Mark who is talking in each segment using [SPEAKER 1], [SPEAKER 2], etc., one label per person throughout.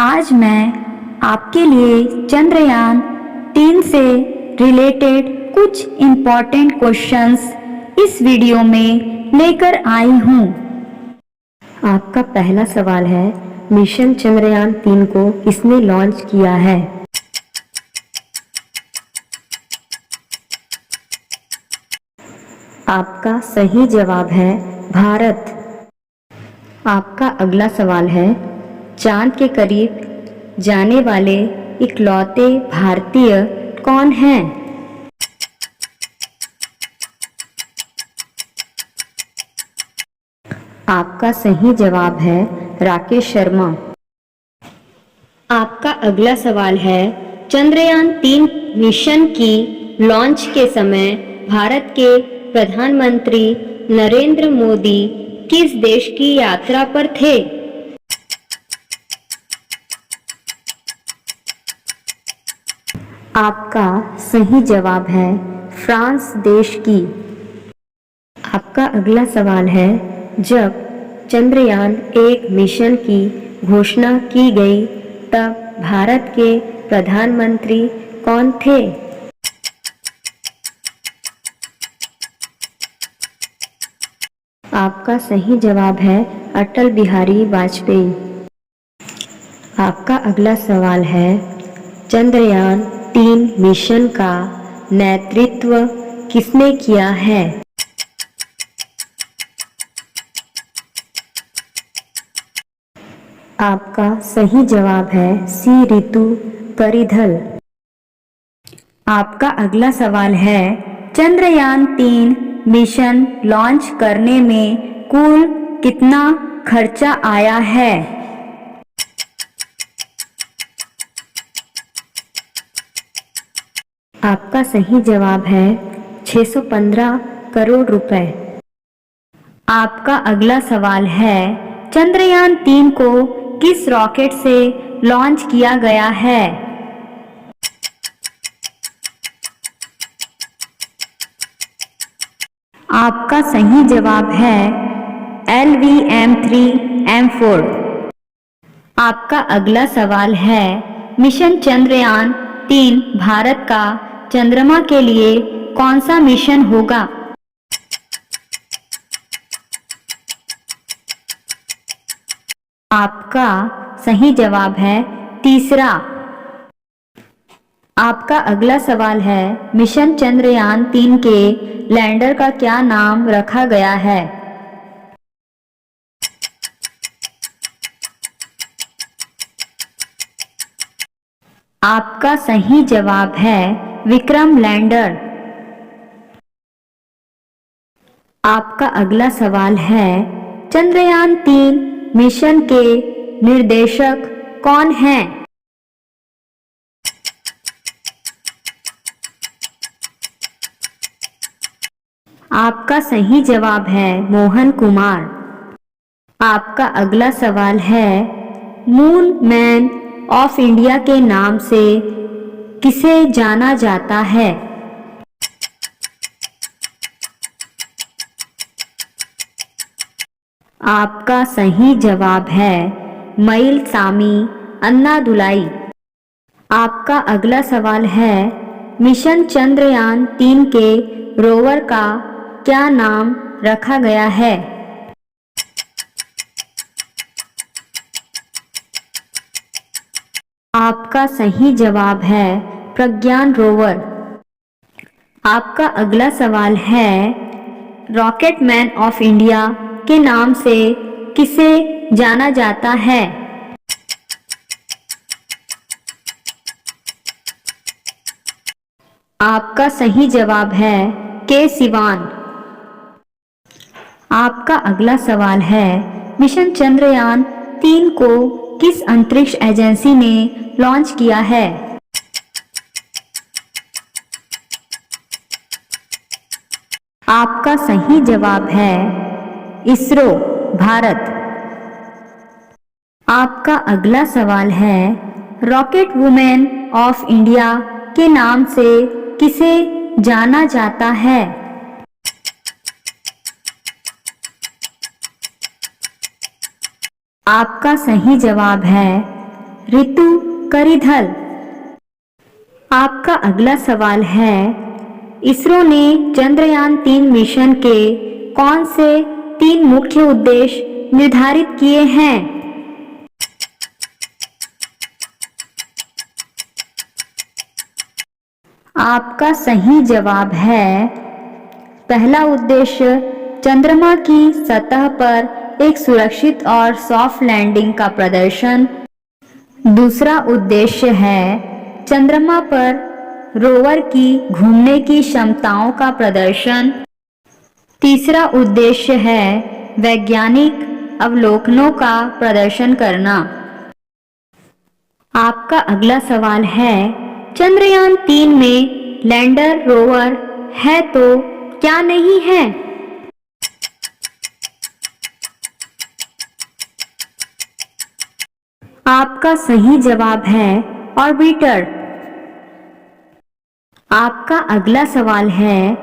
[SPEAKER 1] आज मैं आपके लिए चंद्रयान 3 से रिलेटेड कुछ इम्पॉर्टेंट क्वेश्चंस इस वीडियो में लेकर आई हूँ।
[SPEAKER 2] आपका पहला सवाल है, मिशन चंद्रयान 3 को किसने लॉन्च किया है? आपका सही जवाब है भारत। आपका अगला सवाल है, चांद के करीब जाने वाले इकलौते भारतीय कौन हैं? आपका सही जवाब है राकेश शर्मा। आपका अगला सवाल है, चंद्रयान 3 मिशन की लॉन्च के समय भारत के प्रधानमंत्री नरेंद्र मोदी किस देश की यात्रा पर थे? आपका सही जवाब है फ्रांस देश की। आपका अगला सवाल है, जब चंद्रयान 1 मिशन की घोषणा की गई तब भारत के प्रधानमंत्री कौन थे? आपका सही जवाब है अटल बिहारी वाजपेयी। आपका अगला सवाल है, चंद्रयान 3 मिशन का नेतृत्व किसने किया है? आपका सही जवाब है सी ऋतु परिधल।
[SPEAKER 1] आपका अगला सवाल है, चंद्रयान 3 मिशन लॉन्च करने में कुल कितना खर्चा आया है?
[SPEAKER 2] आपका सही जवाब है 615 करोड़ रुपए।
[SPEAKER 1] आपका अगला सवाल है, चंद्रयान 3 को किस रॉकेट से लॉन्च किया गया है? आपका सही जवाब है LVM-3M4। आपका अगला सवाल है, मिशन चंद्रयान 3 भारत का चंद्रमा के लिए कौन सा मिशन होगा? आपका सही जवाब है तीसरा। आपका अगला सवाल है, मिशन चंद्रयान 3 के लैंडर का क्या नाम रखा गया है? आपका सही जवाब है विक्रम लैंडर। आपका अगला सवाल है, चंद्रयान 3 मिशन के निर्देशक कौन हैं? आपका सही जवाब है मोहन कुमार। आपका अगला सवाल है, मून मैन ऑफ इंडिया के नाम से किसे जाना जाता है? आपका सही जवाब है मइलसामी अन्नादुलाई। आपका अगला सवाल है, मिशन चंद्रयान 3 के रोवर का क्या नाम रखा गया है? आपका सही जवाब है प्रज्ञान रोवर। आपका अगला सवाल है, रॉकेट मैन ऑफ इंडिया के नाम से किसे जाना जाता है? आपका सही जवाब है के सिवान। आपका अगला सवाल है, मिशन चंद्रयान 3 को किस अंतरिक्ष एजेंसी ने लॉन्च किया है? आपका सही जवाब है इसरो भारत। आपका अगला सवाल है, रॉकेट वुमेन ऑफ इंडिया के नाम से किसे जाना जाता है? आपका सही जवाब है ऋतु करिधल। आपका अगला सवाल है, इसरो ने चंद्रयान-3 मिशन के कौन से 3 मुख्य उद्देश्य निर्धारित किए हैं? आपका सही जवाब है, पहला उद्देश्य चंद्रमा की सतह पर एक सुरक्षित और सॉफ्ट लैंडिंग का प्रदर्शन। दूसरा उद्देश्य है चंद्रमा पर रोवर की घूमने की क्षमताओं का प्रदर्शन। तीसरा उद्देश्य है वैज्ञानिक अवलोकनों का प्रदर्शन करना। आपका अगला सवाल है, चंद्रयान-3 में लैंडर रोवर है तो क्या नहीं है? आपका सही जवाब है ऑर्बिटर। आपका अगला सवाल है,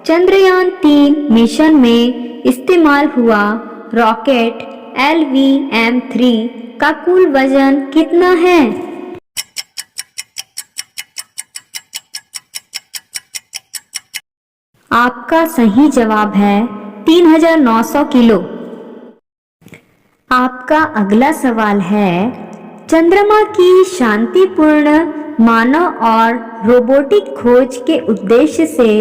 [SPEAKER 1] चंद्रयान-3 मिशन में इस्तेमाल हुआ रॉकेट LVM-3 का कुल वजन कितना है? आपका सही जवाब है 3900 किलो। आपका अगला सवाल है, चंद्रमा की शांतिपूर्ण मानव और रोबोटिक खोज के उद्देश्य से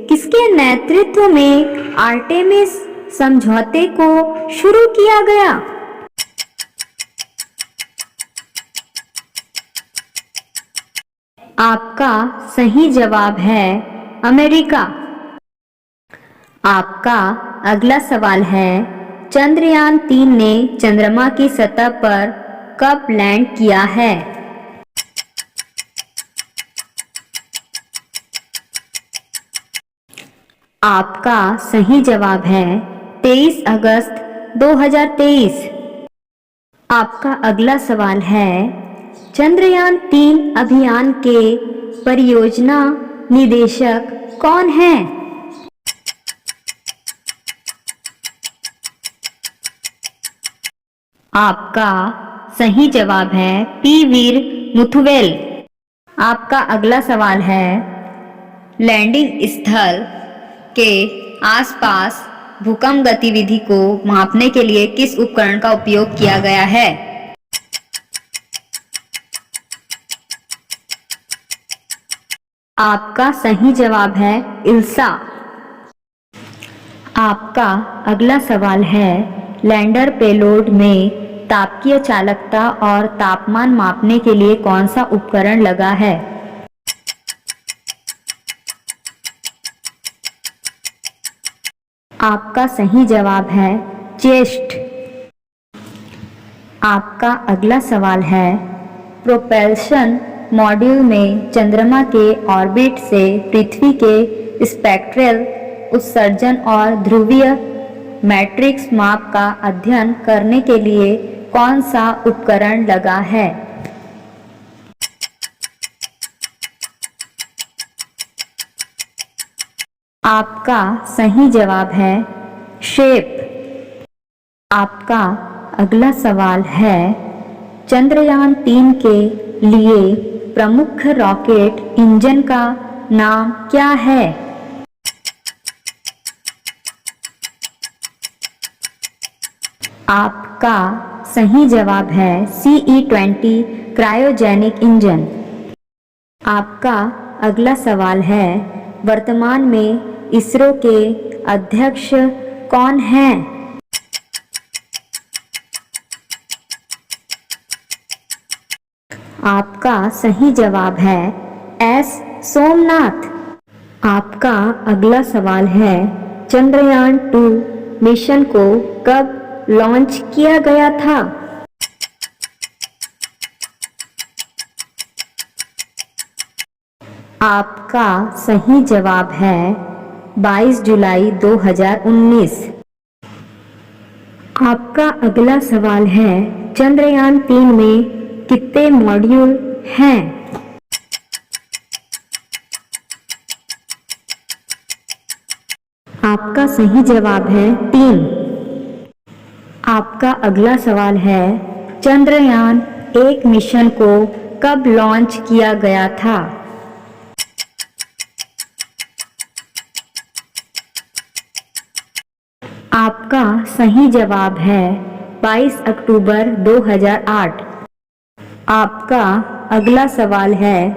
[SPEAKER 1] किसके नेतृत्व में आर्टेमिस समझौते को शुरू किया गया? आपका सही जवाब है अमेरिका। आपका अगला सवाल है, चंद्रयान-3 ने चंद्रमा की सतह पर कब लैंड किया है? आपका सही जवाब है 23 अगस्त 2023। आपका अगला सवाल है, चंद्रयान-3 अभियान के परियोजना निदेशक कौन हैं? आपका सही जवाब है पी वीर मुथुवेल। आपका अगला सवाल है, लैंडिंग स्थल के आसपास भूकंप गतिविधि को मापने के लिए किस उपकरण का उपयोग किया गया है? आपका सही जवाब है इल्सा। आपका अगला सवाल है, लैंडर पेलोड में तापकीय चालकता और तापमान मापने के लिए कौन सा उपकरण लगा है? आपका सही जवाब है चेस्ट। आपका अगला सवाल है, प्रोपल्शन मॉड्यूल में चंद्रमा के ऑर्बिट से पृथ्वी के स्पेक्ट्रल उत्सर्जन और ध्रुवीय मैट्रिक्स माप का अध्ययन करने के लिए कौन सा उपकरण लगा है? आपका सही जवाब है शेप। आपका अगला सवाल है, चंद्रयान-3 के लिए प्रमुख रॉकेट इंजन का नाम क्या है? आपका सही जवाब है CE-20 क्रायोजेनिक इंजन। आपका अगला सवाल है, वर्तमान में इसरो के अध्यक्ष कौन हैं? आपका सही जवाब है S सोमनाथ। आपका अगला सवाल है, चंद्रयान-2 मिशन को कब लॉन्च किया गया था? आपका सही जवाब है 22 जुलाई 2019। आपका अगला सवाल है, चंद्रयान-3 में कितने मॉड्यूल हैं? आपका सही जवाब है 3। आपका अगला सवाल है, चंद्रयान एक मिशन को कब लॉन्च किया गया था? आपका सही जवाब है 22 अक्टूबर 2008। आपका अगला सवाल है,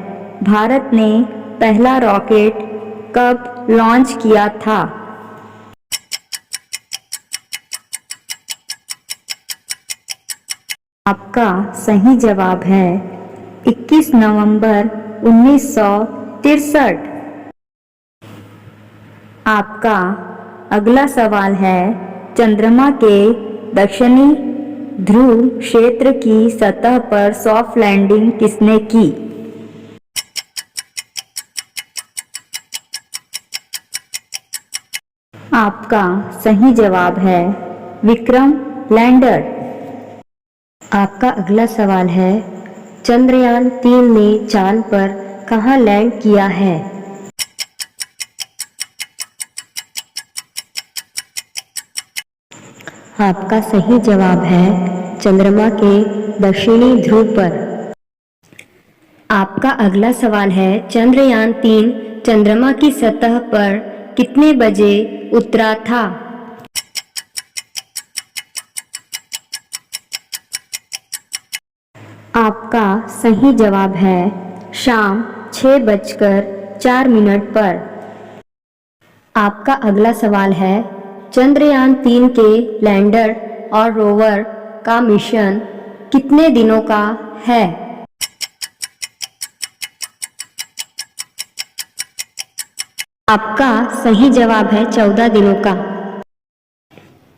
[SPEAKER 1] भारत ने पहला रॉकेट कब लॉन्च किया था? आपका सही जवाब है 21 नवंबर 1963। आपका अगला सवाल है, चंद्रमा के दक्षिणी ध्रुव क्षेत्र की सतह पर सॉफ्ट लैंडिंग किसने की? आपका सही जवाब है विक्रम लैंडर। आपका अगला सवाल है, चंद्रयान 3 ने चांद पर कहाँ लैंड किया है? आपका सही जवाब है चंद्रमा के दक्षिणी ध्रुव पर। आपका अगला सवाल है, चंद्रयान 3 चंद्रमा की सतह पर कितने बजे उतरा था? आपका सही जवाब है शाम 6:04 पर। आपका अगला सवाल है, चंद्रयान 3 के लैंडर और रोवर का मिशन कितने दिनों का है? आपका सही जवाब है 14 दिनों का।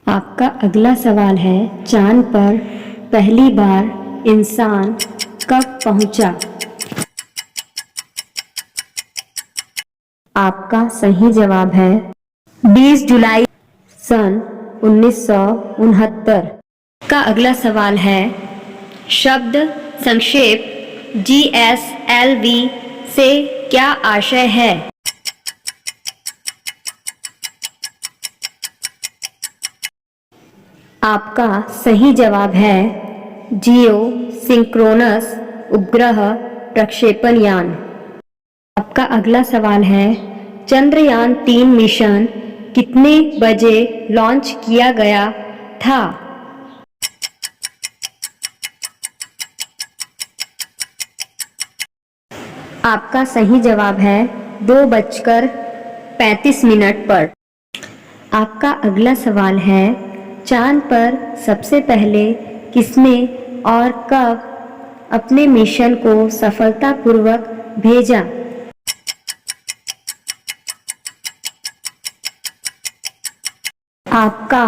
[SPEAKER 1] आपका अगला सवाल है, चांद पर पहली बार इंसान कब पहुंचा? आपका सही जवाब है 20 जुलाई सन 1969। का अगला सवाल है, शब्द संक्षेप GSLV से क्या आशय है? आपका सही जवाब है जियो सिंक्रोनस उपग्रह प्रक्षेपण यान। आपका अगला सवाल है, चंद्रयान 3 मिशन कितने बजे लॉन्च किया गया था? आपका सही जवाब है 2:35 पर। आपका अगला सवाल है, चांद पर सबसे पहले किसने और कब अपने मिशन को सफलतापूर्वक भेजा? आपका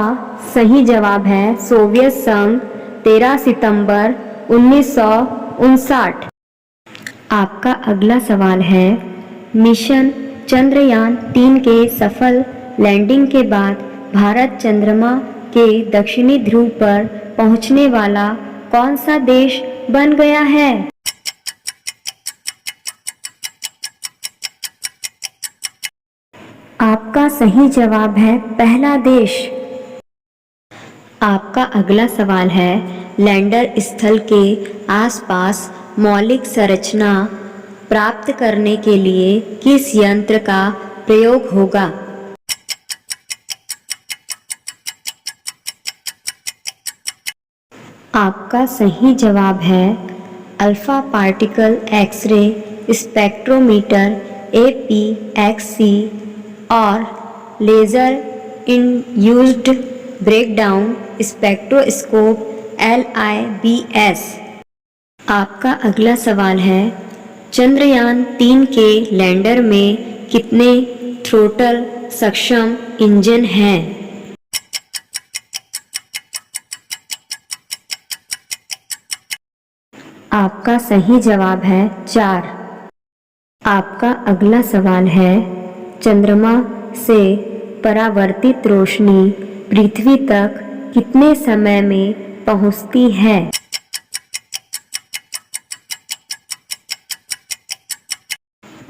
[SPEAKER 1] सही जवाब है सोवियत संघ 13 सितंबर 1959। आपका अगला सवाल है, मिशन चंद्रयान 3 के सफल लैंडिंग के बाद भारत चंद्रमा के दक्षिणी ध्रुव पर पहुंचने वाला कौन सा देश बन गया है? आपका सही जवाब है पहला देश। आपका अगला सवाल है, लैंडर स्थल के आसपास मौलिक संरचना प्राप्त करने के लिए किस यंत्र का प्रयोग होगा? आपका सही जवाब है alpha particle x-ray spectrometer APXC और laser induced breakdown spectroscope LIBS। आपका अगला सवाल है, चंद्रयान 3 के लैंडर में कितने थ्रोटल सक्षम इंजन हैं? आपका सही जवाब है 4। आपका अगला सवाल है, चंद्रमा से परावर्तित रोशनी पृथ्वी तक कितने समय में पहुंचती है?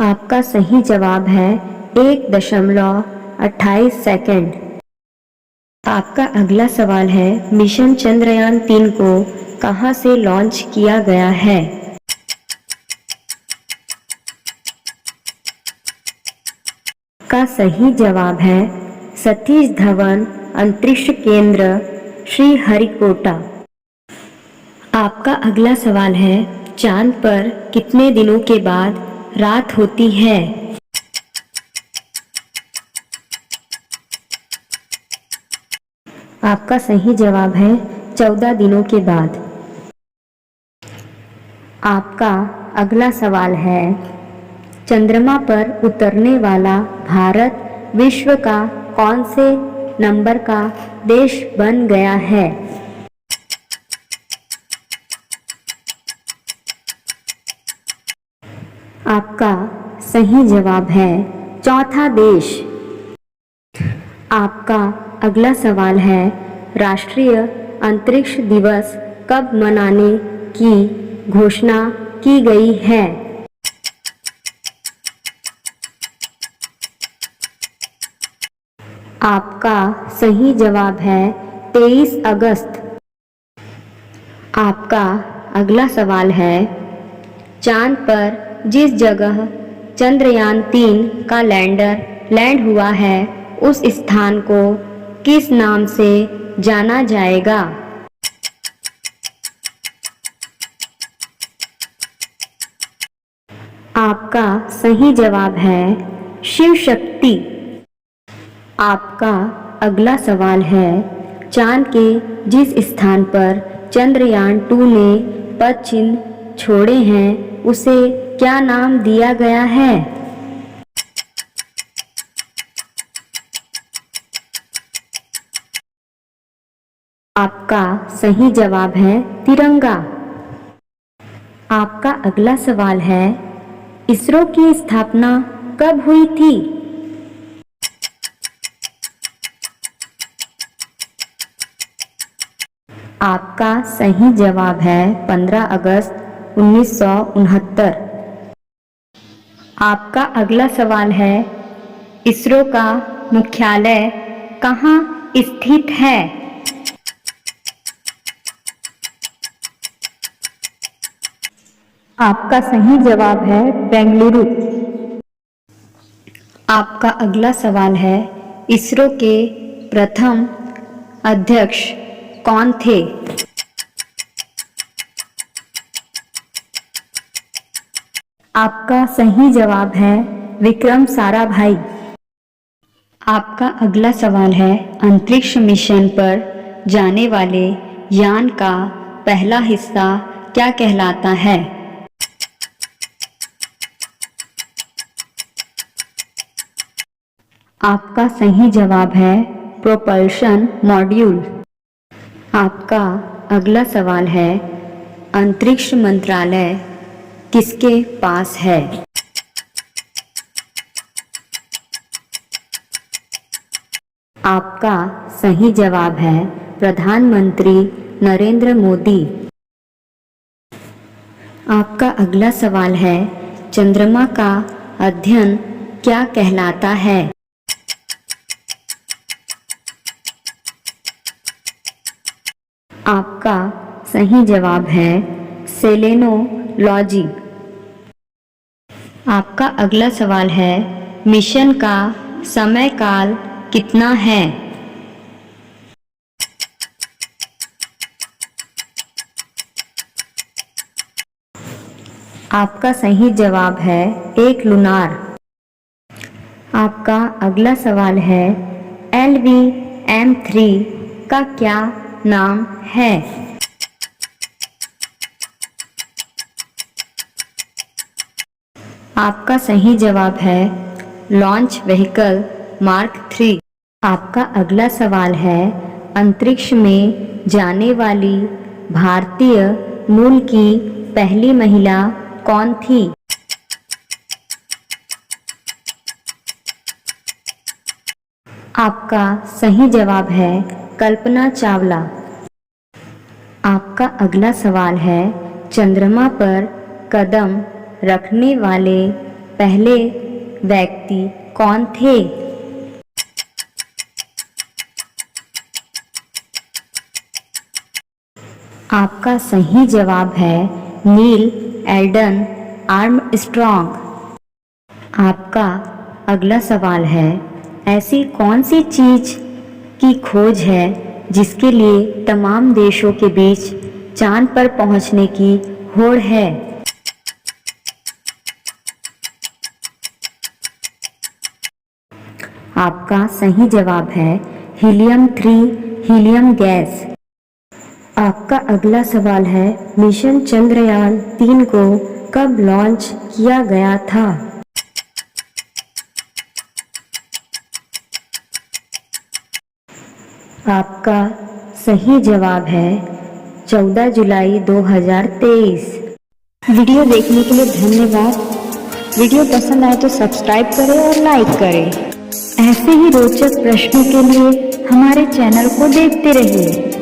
[SPEAKER 1] आपका सही जवाब है 1.28 सेकंड। आपका अगला सवाल है, मिशन चंद्रयान 3 को
[SPEAKER 2] कहाँ से लॉन्च किया गया है? का सही जवाब है सतीश धवन अंतरिक्ष केंद्र श्रीहरिकोटा। आपका अगला सवाल है चांद पर कितने दिनों के बाद रात होती है? आपका सही जवाब है 14 दिनों के बाद। आपका अगला सवाल है चंद्रमा पर उतरने वाला भारत विश्व का कौन से नंबर का देश बन गया है? आपका सही जवाब है चौथा देश। आपका अगला सवाल है राष्ट्रीय अंतरिक्ष दिवस कब मनाने की घोषणा की गई है? आपका सही जवाब है 23 अगस्त। आपका अगला सवाल है चांद पर जिस जगह चंद्रयान 3 का लैंडर लैंड हुआ है उस स्थान को किस नाम से जाना जाएगा? आपका सही जवाब है शिव शक्ति। आपका अगला सवाल है चांद के जिस स्थान पर चंद्रयान 2 ने पद चिन्ह छोड़े हैं उसे क्या नाम दिया गया है? आपका सही जवाब है तिरंगा। आपका अगला सवाल है इसरो की स्थापना कब हुई थी? आपका सही जवाब है 15 अगस्त 1969। आपका अगला सवाल है इसरो का मुख्यालय कहाँ स्थित है? आपका सही जवाब है बेंगलुरु। आपका अगला सवाल है इसरो के प्रथम अध्यक्ष कौन थे? आपका सही जवाब है विक्रम साराभाई। आपका अगला सवाल है अंतरिक्ष मिशन पर जाने वाले यान का पहला हिस्सा क्या कहलाता है? आपका सही जवाब है प्रोपल्शन मॉड्यूल। आपका अगला सवाल है अंतरिक्ष मंत्रालय किसके पास है? आपका सही जवाब है प्रधानमंत्री नरेंद्र मोदी। आपका अगला सवाल है चंद्रमा का अध्ययन क्या कहलाता है? आपका सही जवाब है सेलेनोलॉजी। आपका अगला सवाल है मिशन का समय काल कितना है? आपका सही जवाब है 1 लूनार। आपका अगला सवाल है LVM-3 का क्या नाम है? आपका सही जवाब है लॉन्च व्हीकल मार्क 3। आपका अगला सवाल है अंतरिक्ष में जाने वाली भारतीय मूल की पहली महिला कौन थी? आपका सही जवाब है कल्पना चावला। आपका अगला सवाल है चंद्रमा पर कदम रखने वाले पहले व्यक्ति कौन थे?
[SPEAKER 1] आपका सही जवाब है नील एल्डन आर्मस्ट्रॉन्ग। आपका अगला सवाल है, ऐसी कौन सी चीज की खोज है जिसके लिए तमाम देशों के बीच चांद पर पहुंचने की होड़ है? आपका सही जवाब है हीलियम 3 हीलियम गैस। आपका अगला सवाल है, मिशन चंद्रयान 3 को कब लॉन्च किया गया था? आपका सही जवाब है 14 जुलाई 2023। वीडियो देखने के लिए धन्यवाद। वीडियो पसंद आए तो सब्सक्राइब करें और लाइक करें। ऐसे ही रोचक प्रश्नों के लिए हमारे चैनल को देखते रहिए।